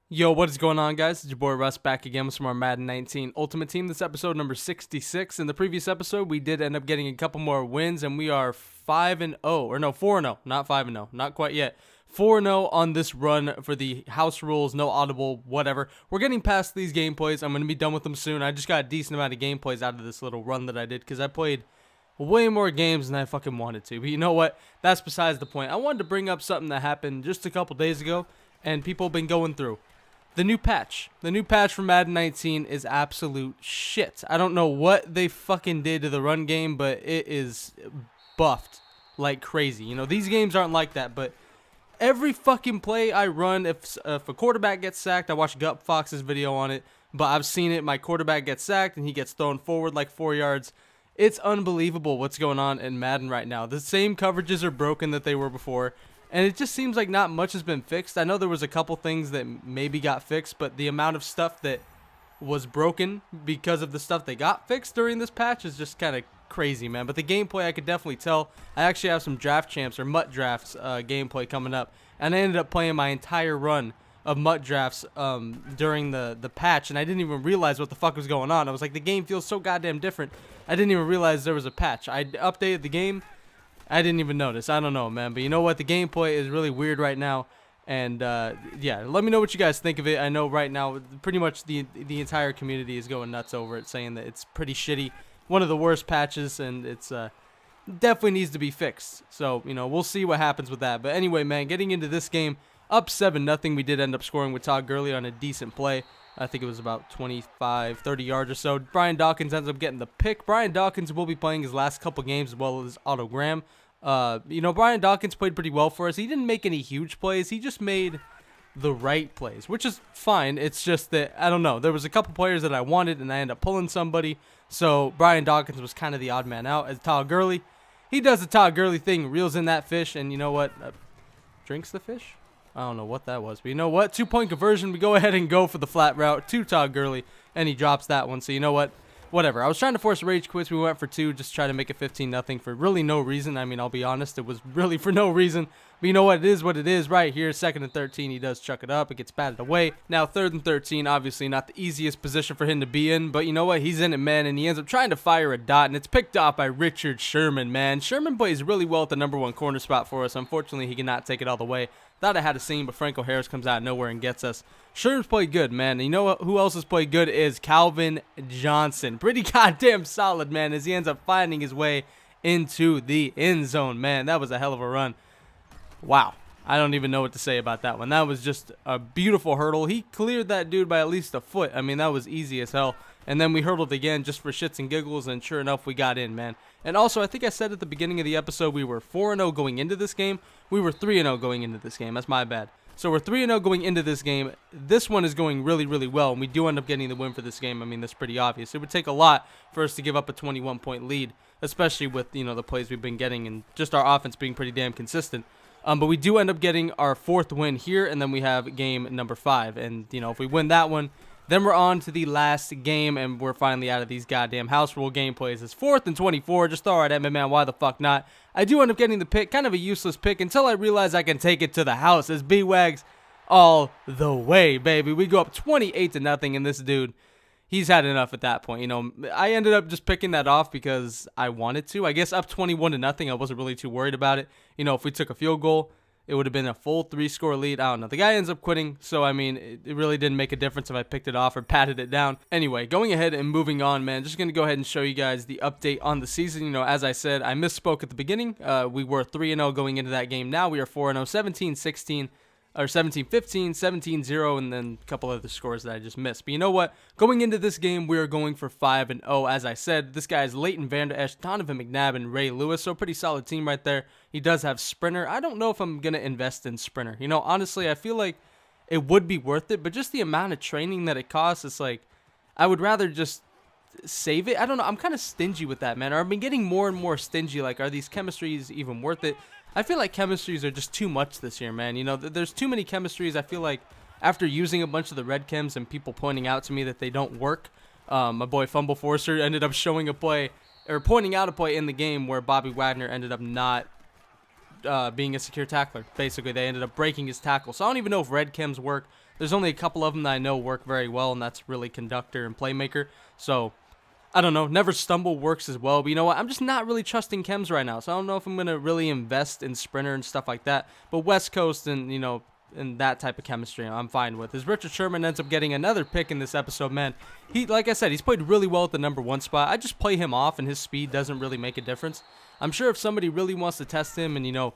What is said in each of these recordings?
Yo, what is going on, guys? It's your boy Russ back again with some more Madden 19 Ultimate Team. This episode number 66. In the previous episode, we did end up getting a couple more wins, and we are 5-0, or no, 4-0, not 5-0, not quite yet. 4-0 on this run for the house rules, no audible, whatever. We're getting past these gameplays. I'm going to be done with them soon. I just got a decent amount of gameplays out of this little run that I did because I played way more games than I fucking wanted to. But you know what? That's besides the point. I wanted to bring up something that happened just a couple days ago, and people have been going through. The new patch for Madden 19 is absolute shit. I don't know what they fucking did to the run game, but it is buffed like crazy. You know, these games aren't like that, but every fucking play I run, if a quarterback gets sacked, I watched Gut Fox's video on it, but I've seen it. My quarterback gets sacked, and he gets thrown forward like 4 yards. It's unbelievable what's going on in Madden right now. The same coverages are broken that they were before. And it just seems like not much has been fixed. I know there was a couple things that maybe got fixed, but the amount of stuff that was broken because of the stuff they got fixed during this patch is just kind of crazy, man. But the gameplay, I could definitely tell. I actually have some draft champs or MUT drafts gameplay coming up, and I ended up playing my entire run of MUT drafts during the patch, and I didn't even realize what the fuck was going on. I was like, the game feels so goddamn different. I didn't even realize there was a patch. I updated the game. I didn't even notice. I don't know, man. But you know what? The gameplay is really weird right now. And, yeah, let me know what you guys think of it. I know right now pretty much the entire community is going nuts over it, saying that it's pretty shitty. One of the worst patches, and it's definitely needs to be fixed. So, you know, we'll see what happens with that. But anyway, man, getting into this game, up 7-0. We did end up scoring with Todd Gurley on a decent play. I think it was about 25, 30 yards or so. Brian Dawkins ends up getting the pick. Brian Dawkins will be playing his last couple games as well as Otto Graham. You know, Brian Dawkins played pretty well for us. He didn't make any huge plays. He just made the right plays, which is fine. It's just that, I don't know, there was a couple players that I wanted, and I ended up pulling somebody. So Brian Dawkins was kind of the odd man out. As Todd Gurley, he does the Todd Gurley thing, reels in that fish, and you know what? Drinks the fish? I don't know what that was, but you know what? 2-point conversion. We go ahead and go for the flat route to Todd Gurley, and he drops that one. So you know what? Whatever. I was trying to force rage quits. We went for 2, just try to make it 15-0 for really no reason. I mean, I'll be honest, it was really for no reason. But you know what? It is what it is right here. 2nd and 13, he does chuck it up. It gets batted away. Now, 3rd and 13, obviously not the easiest position for him to be in. But you know what? He's in it, man, and he ends up trying to fire a dot, and it's picked off by Richard Sherman, man. Sherman plays really well at the number 1 corner spot for us. Unfortunately, he cannot take it all the way. Thought I had a scene, but Franco Harris comes out of nowhere and gets us. Sherman's played good, man. And you know what? Who else has played good is Calvin Johnson. Pretty goddamn solid, man, as he ends up finding his way into the end zone, man. That was a hell of a run. Wow. I don't even know what to say about that one. That was just a beautiful hurdle. He cleared that dude by at least a foot. I mean, that was easy as hell. And then we hurdled again just for shits and giggles, and sure enough, we got in, man. And also, I think I said at the beginning of the episode we were 4-0 going into this game. We were 3-0 going into this game. That's my bad. So we're 3-0 going into this game. This one is going really, really well, and we do end up getting the win for this game. I mean, that's pretty obvious. It would take a lot for us to give up a 21-point lead, especially with, you know, the plays we've been getting and just our offense being pretty damn consistent. But we do end up getting our 4th win here, and then we have game number 5. And, you know, if we win that one, then we're on to the last game, and we're finally out of these goddamn house rule gameplays. It's 4th and 24. Just throw it at me, man. Why the fuck not? I do end up getting the pick. Kind of a useless pick until I realize I can take it to the house as B-Wags all the way, baby. We go up 28-0, and this dude, he's had enough at that point. You know, I ended up just picking that off because I wanted to. I guess up 21-0, I wasn't really too worried about it. You know, if we took a field goal, it would have been a full 3-score lead. I don't know. The guy ends up quitting, so, I mean, it really didn't make a difference if I picked it off or patted it down. Anyway, going ahead and moving on, man, just going to go ahead and show you guys the update on the season. You know, as I said, I misspoke at the beginning. We were 3-0 going into that game. Now we are 4-0, 17-16. Or 17-15, 17-0, and then a couple other scores that I just missed. But you know what? Going into this game, we are going for 5-0. As I said, this guy is Leighton Vander Esch, Donovan McNabb, and Ray Lewis. So a pretty solid team right there. He does have Sprinter. I don't know if I'm going to invest in Sprinter. You know, honestly, I feel like it would be worth it. But just the amount of training that it costs, it's like, I would rather just save it. I don't know. I'm kind of stingy with that, man. I've been getting more and more stingy. Like, are these chemistries even worth it? I feel like chemistries are just too much this year, man. You know, there's too many chemistries. I feel like after using a bunch of the red chems and people pointing out to me that they don't work, my boy Fumble Forcer ended up showing a play, or pointing out a play in the game where Bobby Wagner ended up not being a secure tackler. Basically, they ended up breaking his tackle. So I don't even know if red chems work. There's only a couple of them that I know work very well, and that's really conductor and playmaker. So I don't know. Never stumble works as well. But you know what? I'm just not really trusting chems right now. So I don't know if I'm going to really invest in sprinter and stuff like that. But West Coast and, and that type of chemistry, I'm fine with. As Richard Sherman ends up getting another pick in this episode, man. He, like I said, he's played really well at the number 1 spot. I just play him off, and his speed doesn't really make a difference. I'm sure if somebody really wants to test him and,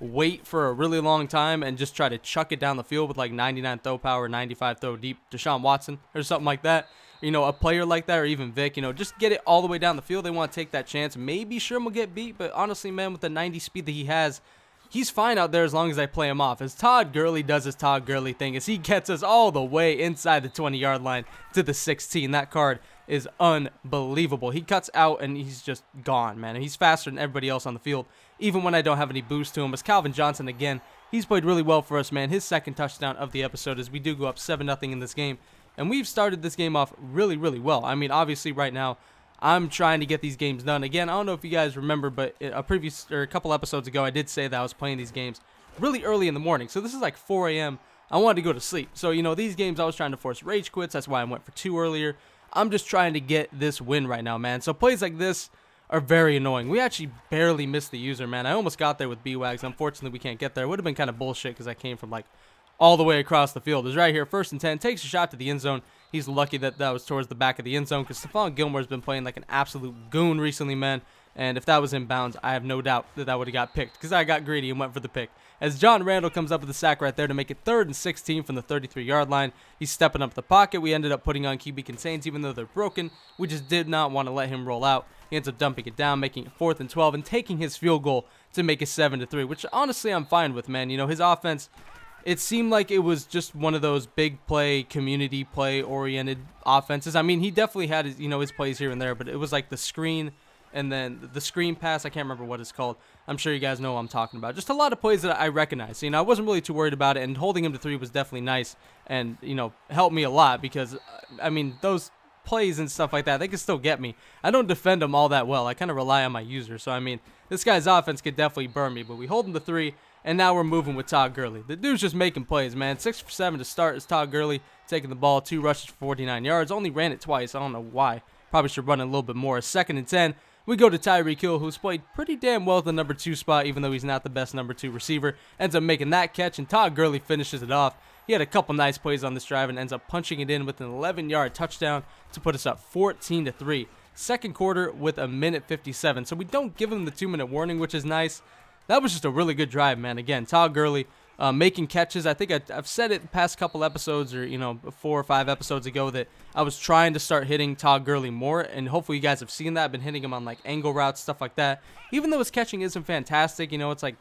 wait for a really long time and just try to chuck it down the field with like 99 throw power, 95 throw deep, Deshaun Watson or something like that, a player like that, or even Vic, just get it all the way down the field. They want to take that chance. Maybe Sherm will get beat, but honestly, man, with the 90 speed that he has, he's fine out there as long as I play him off. As Todd Gurley does his Todd Gurley thing, as he gets us all the way inside the 20-yard line to the 16. That card is unbelievable. He cuts out and he's just gone, man. He's faster than everybody else on the field, even when I don't have any boost to him. As Calvin Johnson, again, he's played really well for us, man. His second touchdown of the episode, as we do go up 7-0 in this game. And we've started this game off really, really well. I mean, obviously right now, I'm trying to get these games done. Again, I don't know if you guys remember, but a couple episodes ago, I did say that I was playing these games really early in the morning. So this is like 4 a.m. I wanted to go to sleep. So, these games I was trying to force rage quits. That's why I went for 2 earlier. I'm just trying to get this win right now, man. So plays like this are very annoying. We actually barely missed the user, man. I almost got there with B-Wags. Unfortunately, we can't get there. It would have been kind of bullshit because I came from like all the way across the field. Is right here, 1st and 10, takes a shot to the end zone. He's lucky that was towards the back of the end zone because Stephon Gilmore's been playing like an absolute goon recently, man. And if that was in bounds, I have no doubt that would have got picked because I got greedy and went for the pick. As John Randall comes up with the sack right there to make it 3rd and 16 from the 33-yard line. He's stepping up the pocket. We ended up putting on QB contains even though they're broken. We just did not want to let him roll out. He ends up dumping it down, making it 4th and 12, and taking his field goal to make it 7-3, which honestly I'm fine with, man. His offense, it seemed like it was just one of those big play, community play oriented offenses. I mean, he definitely had his, his plays here and there, but it was like the screen and then the screen pass. I can't remember what it's called. I'm sure you guys know what I'm talking about. Just a lot of plays that I recognize. I wasn't really too worried about it, and holding him to 3 was definitely nice and, helped me a lot because, I mean, those plays and stuff like that, they can still get me. I don't defend them all that well. I kind of rely on my user. So, I mean, this guy's offense could definitely burn me, but we hold him to 3. And now we're moving with Todd Gurley. The dude's just making plays, man. 6 for 7 to start is Todd Gurley taking the ball, 2 rushes for 49 yards. Only ran it twice. I don't know why. Probably should run it a little bit more. 2nd and 10. We go to Tyreek Hill, who's played pretty damn well at the number 2 spot, even though he's not the best number 2 receiver. Ends up making that catch, and Todd Gurley finishes it off. He had a couple nice plays on this drive and ends up punching it in with an 11-yard touchdown to put us up 14-3. Second quarter with 1:57. So we don't give him the 2-minute warning, which is nice. That was just a really good drive, man. Again, Todd Gurley making catches. I think I've said it the past couple episodes or, 4 or 5 episodes ago that I was trying to start hitting Todd Gurley more, and hopefully you guys have seen that. I've been hitting him on, like, angle routes, stuff like that. Even though his catching isn't fantastic, it's like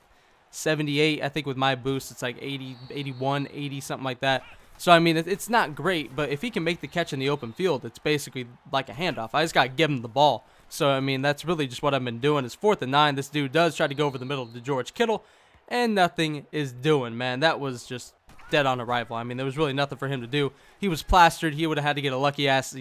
78. I think with my boost, it's like 80, 81, 80, something like that. So, I mean, it's not great, but if he can make the catch in the open field, it's basically like a handoff. I just got to give him the ball. So, I mean, that's really just what I've been doing. It's 4th and 9. This dude does try to go over the middle to George Kittle, and nothing is doing, man. That was just dead on arrival. I mean, there was really nothing for him to do. He was plastered. He would have had to get a lucky-ass,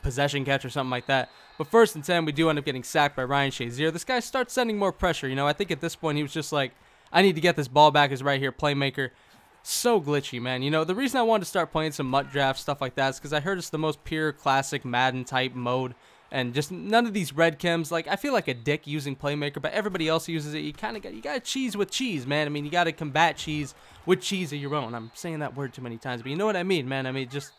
possession catch or something like that. But 1st and 10, we do end up getting sacked by Ryan Shazier. This guy starts sending more pressure. I think at this point he was just like, I need to get this ball back. Is right here, playmaker. So glitchy, man. The reason I wanted to start playing some MUT draft stuff like that is because I heard it's the most pure, classic Madden type mode. And just none of these red chems. Like, I feel like a dick using playmaker, but everybody else uses it. You got to cheese with cheese, man. I mean, you got to combat cheese with cheese of your own. I'm saying that word too many times, but you know what I mean, man. I mean, just,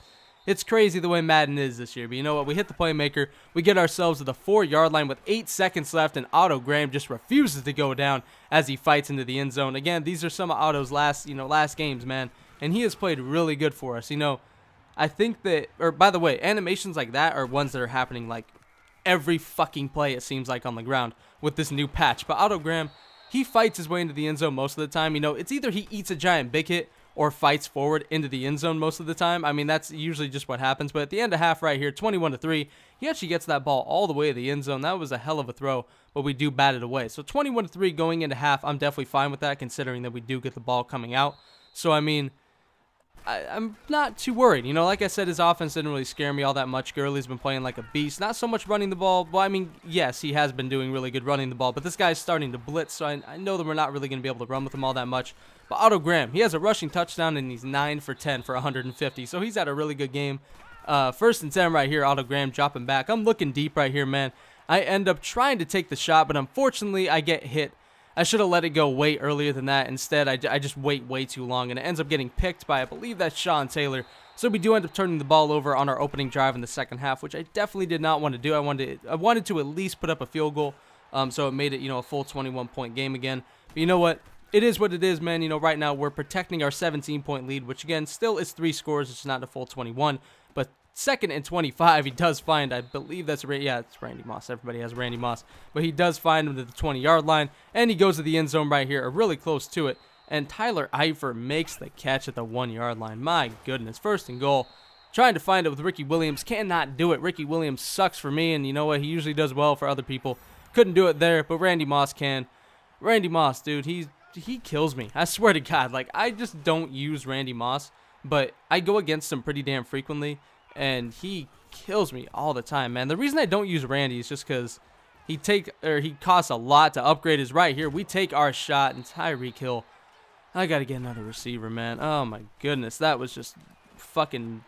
it's crazy the way Madden is this year. But you know what? We hit the playmaker. We get ourselves to the 4-yard line with 8 seconds left, and Otto Graham just refuses to go down as he fights into the end zone. Again, these are some of Otto's last games, man. And he has played really good for us. I think that, or by the way, animations like that are ones that are happening like every fucking play, it seems like, on the ground with this new patch. But Otto Graham, he fights his way into the end zone most of the time. It's either he eats a giant big hit or fights forward into the end zone most of the time. I mean, that's usually just what happens. But at the end of half right here, 21-3, he actually gets that ball all the way to the end zone. That was a hell of a throw, but we do bat it away. So 21-3 going into half, I'm definitely fine with that, considering that we do get the ball coming out. So, I mean, I'm not too worried. You know, like I said, his offense didn't really scare me all that much. Gurley's been playing like a beast. Not so much running the ball. Well, I mean, yes, he has been doing really good running the ball, but this guy's starting to blitz, so I know that we're not really going to be able to run with him all that much. But Otto Graham, he has a rushing touchdown, and he's 9 for 10 for 150, so he's had a really good game. 1st and 10 right here, Otto Graham dropping back. I'm looking deep right here, man. I end up trying to take the shot, but unfortunately, I get hit. I should have let it go way earlier than that. Instead, I just wait way too long, and it ends up getting picked by, I believe that's Sean Taylor. So we do end up turning the ball over on our opening drive in the second half, which I definitely did not want to do. I wanted to at least put up a field goal, so it made it, a full 21-point game again. But you know what? It is what it is, man. Right now we're protecting our 17-point lead, which again still is 3 scores. It's not a full 21, but 2nd and 25, he does find, I believe that's, it's Randy Moss. Everybody has Randy Moss. But he does find him to the 20-yard line, and he goes to the end zone right here, or really close to it. And Tyler Eifert makes the catch at the 1-yard line. My goodness, 1st and goal. Trying to find it with Ricky Williams. Cannot do it. Ricky Williams sucks for me, and you know what? He usually does well for other people. Couldn't do it there, but Randy Moss can. Randy Moss, dude, he kills me. I swear to God. Like, I just don't use Randy Moss, but I go against him pretty damn frequently. And he kills me all the time, man. The reason I don't use Randy is just because he costs a lot to upgrade his right here. We take our shot, and Tyreek Hill. I got to get another receiver, man. Oh, my goodness. That was just fucking...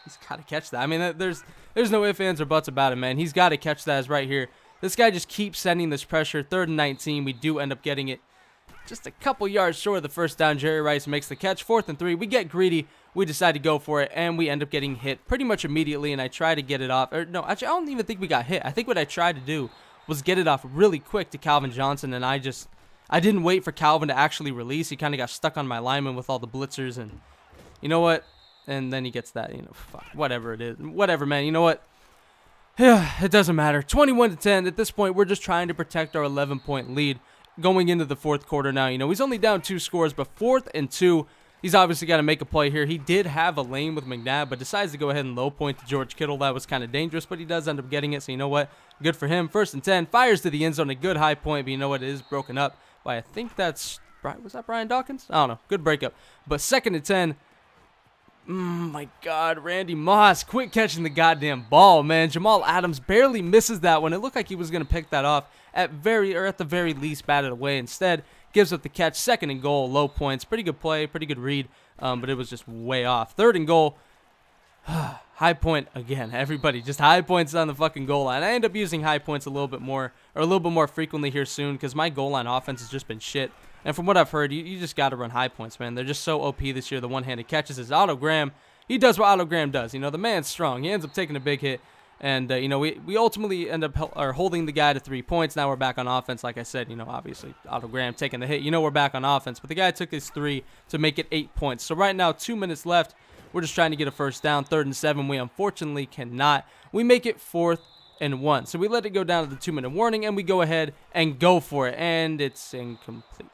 He's got to catch that. I mean, there's no ifs, ands, or buts about it, man. He's got to catch that right here. This guy just keeps sending this pressure. 3rd and 19. We do end up getting it just a couple yards short of the first down. Jerry Rice makes the catch. 4th and 3. We get greedy. We decide to go for it, and we end up getting hit pretty much immediately, and I try to get it off. Or no, actually, I don't even think we got hit. I think what I tried to do was get it off really quick to Calvin Johnson, and I didn't wait for Calvin to actually release. He kind of got stuck on my lineman with all the blitzers, and you know what? And then he gets that, fuck, whatever it is. Whatever, man. You know what? Yeah, it doesn't matter. 21-10. At this point, we're just trying to protect our 11-point lead going into the 4th quarter now. He's only down 2 scores, but 4th and 2. He's obviously got to make a play here. He did have a lane with McNabb, but decides to go ahead and low point to George Kittle. That was kind of dangerous, but he does end up getting it. So you know what? Good for him. 1st and 10. Fires to the end zone. A good high point, but you know what? It is broken up by, I think that's... Was that Brian Dawkins? I don't know. Good breakup. But 2nd and 10. My God. Randy Moss. Quit catching the goddamn ball, man. Jamal Adams barely misses that one. It looked like he was going to pick that off at the very least batted away. Instead, gives up the catch. 2nd and goal, low points. Pretty good play, pretty good read, but it was just way off. 3rd and goal, high point again. Everybody, just high points on the fucking goal line. I end up using high points a little bit more frequently here soon because my goal line offense has just been shit. And from what I've heard, you just got to run high points, man. They're just so OP this year. The one-handed catches is Otto Graham. He does what Otto Graham does. The man's strong. He ends up taking a big hit. And, we ultimately end up holding the guy to 3 points. Now we're back on offense. Like I said, obviously, Otto Graham taking the hit. We're back on offense. But the guy took his 3 to make it 8 points. So right now, 2 minutes left. We're just trying to get a first down. 3rd and 7. We unfortunately cannot. We make it 4th and 1. So we let it go down to the 2-minute warning, and we go ahead and go for it. And it's incomplete.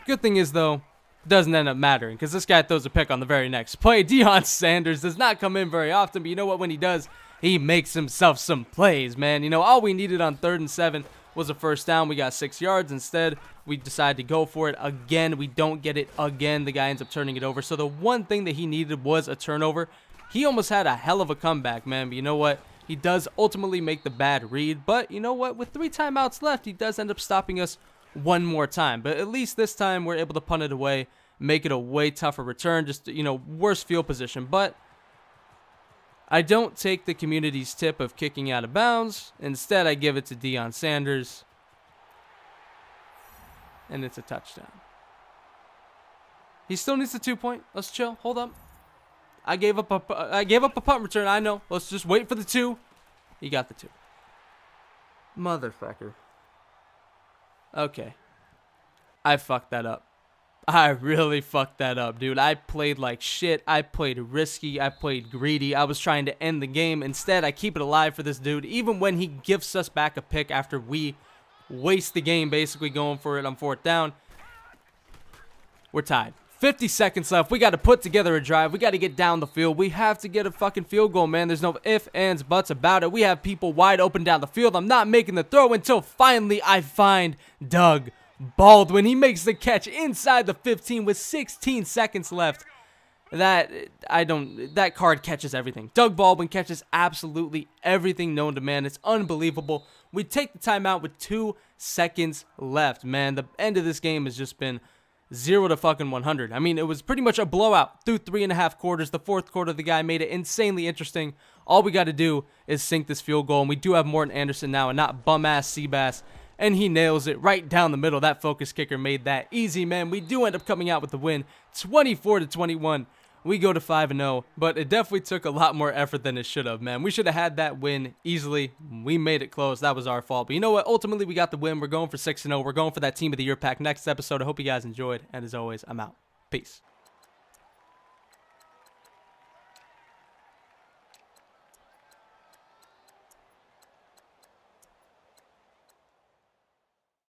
Good thing is, though, doesn't end up mattering because this guy throws a pick on the very next play. Deion Sanders does not come in very often, but you know what? When he does, he makes himself some plays, man. All we needed on 3rd and 7 was a first down. We got 6 yards. Instead, we decide to go for it again. We don't get it again. The guy ends up turning it over. So the one thing that he needed was a turnover. He almost had a hell of a comeback, man. But you know what? He does ultimately make the bad read. But you know what? With 3 timeouts left, he does end up stopping us one more time. But at least this time, we're able to punt it away, make it a way tougher return. Just, worse field position. But I don't take the community's tip of kicking out of bounds. Instead, I give it to Deion Sanders. And it's a touchdown. He still needs the 2-point. Let's chill. Hold up. I gave up a punt return. I know. Let's just wait for the 2. He got the 2. Motherfucker. Okay. I fucked that up. I really fucked that up, dude. I played like shit. I played risky. I played greedy. I was trying to end the game. Instead, I keep it alive for this dude. Even when he gifts us back a pick after we waste the game basically going for it on 4th down, we're tied. 50 seconds left. We got to put together a drive. We got to get down the field. We have to get a fucking field goal, man. There's no ifs, ands, buts about it. We have people wide open down the field. I'm not making the throw until finally I find Doug Baldwin, he makes the catch inside the 15 with 16 seconds left. That card catches everything. Doug Baldwin catches absolutely everything known to man. It's unbelievable. We take the timeout with 2 seconds left, man. The end of this game has just been 0 to fucking 100. I mean, it was pretty much a blowout through 3.5 quarters. The fourth quarter, the guy made it insanely interesting. All we got to do is sink this field goal, and we do have Morton Anderson now and not bum-ass Seabass, and he nails it right down the middle. That focus kicker made that easy, man. We do end up coming out with the win, 24 to 21. We go to 5-0, but it definitely took a lot more effort than it should have, man. We should have had that win easily. We made it close. That was our fault. But you know what? Ultimately, we got the win. We're going for 6-0. We're going for that Team of the Year pack next episode. I hope you guys enjoyed, and as always, I'm out. Peace.